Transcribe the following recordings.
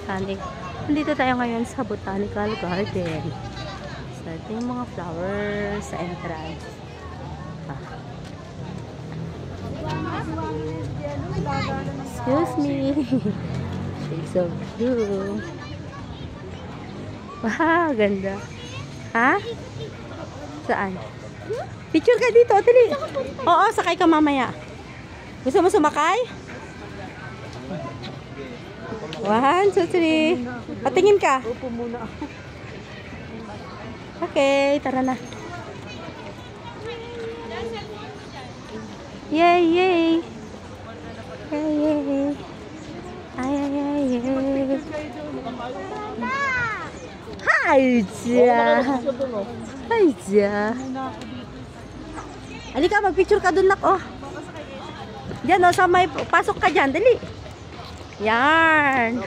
botanic. Nandito tayo ngayon sa Botanical Garden. So, ito yung mga flowers sa entrance. Excuse me. Shades of blue. Wow, ganda. Ha? Saan? Picture ka dito, tali. Oo, sakay ka mamaya. Gusto mo sumakay? 1, 2, 3. Patingin ka. Upo muna ako. Okay, tara na. Yay, yay. Yay, yay. Ay, ay, ay, yay. Hi, Jia. Hi, Jia. Halika, mag-picture ka dun, nak, oh. Diyan, oh, sa may, pasok ka dyan, dali. Yan.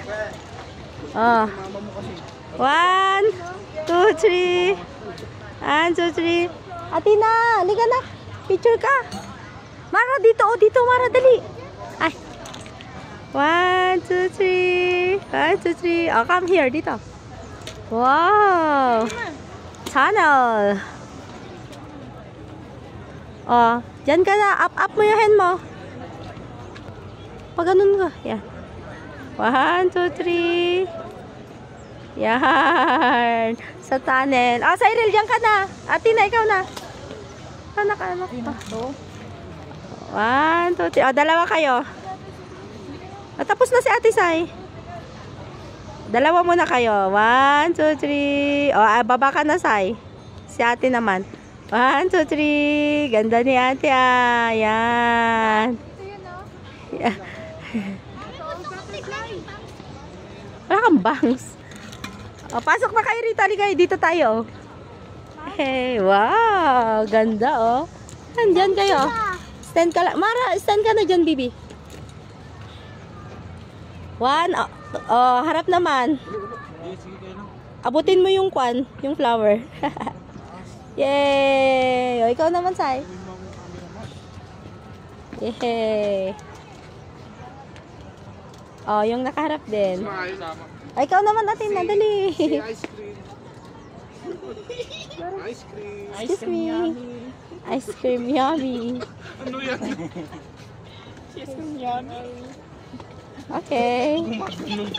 Oh. 1, 2, 3. 1, 2, 3. Atina, halika na. Picture ka. Mara, dito, oh, dito, Mara, dali. Ay. 1, 2, 3. 1, 2, 3. Oh, come here, dito. Wow. Tunnel. Oh, dyan ka na. Up mo yung hand mo. Pag ganun ka. Yan. 1, 2, 3. Yan. Sa tunnel. Ah, Cyril, dyan ka na. Ate na, ikaw na. Anak, anak. 1, 2, 3. Oh, dalawa kayo. Ah, tapos na si Ate Sai. Dalawa muna kayo. 1, 2, 3. Oh, baba ka na, Sai. Si Ate naman. 1, 2, 3. Ganda ni Ate, ah. Yan. Yeah. Wala kang bangs. Oh, pasok na kayo rito. Halika, dito tayo. Hey, wow. Ganda, oh. Andyan kayo. Stand ka lang. Mara, stand ka na dyan, Bibi. 1. Oh, harap naman. Abutin mo yung kwan, yung flower. Yay! O, ikaw naman, Sai. Yay! Oh, yung nakaharap din. Ay, ikaw naman, natin, nadali. Ice cream. Ice cream. Excuse me. Ice cream yummy. Ano yan? Ice cream yummy. Okay.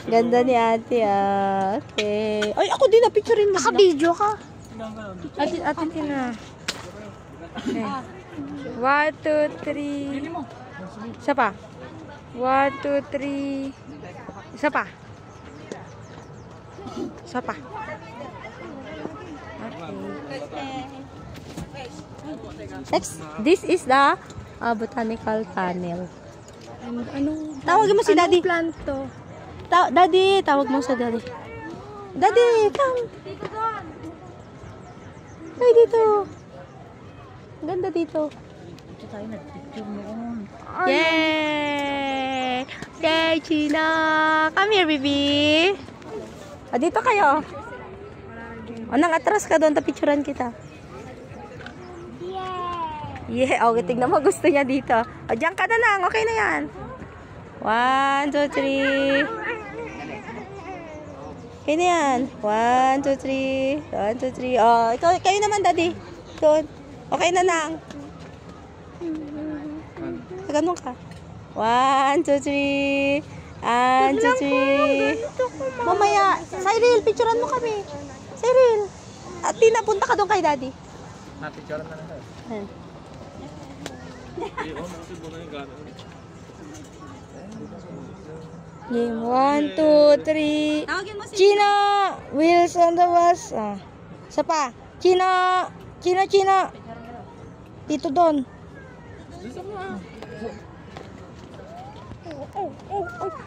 Ganda ni Ate, ah. Okay. Ay, ako din, na-picturein mo. Naka-video ka. Atin na. Okay. 1, 2, 3. Isa pa. 1, 2, 3. Isa pa. Isa pa. Okay. Next, this is the botanical tunnel. Anong Tawagin mo si Daddy. plant to? Daddy, tawag mo sa Daddy. Daddy, come. Ay, dito. Ganda dito. Dito tayo nag-picture noon. Yay! Yay, China! Come here, baby. Ah, dito kayo. O, nang atras ka doon, tapicturan kita. Yeah! Okay, tignan mo, gusto niya dito. O, diyan ka na lang. Okay na yan. 1, 2, 3. Okay na yan. 1, 2, 3. 1, 2, 3. Oh, kayo naman, Daddy. Doon. Okay na lang. Ganun ka. 1, 2, 3. 1, 2, 3. Mamaya. Cyril, picturean mo kami. Cyril. At pinapunta ka doon kay Daddy. Napicturean na lang. Ayan. Game 1, 2, 3. China! Wheels on the bus. Ah. Isa pa. China! China, China! Dito doon.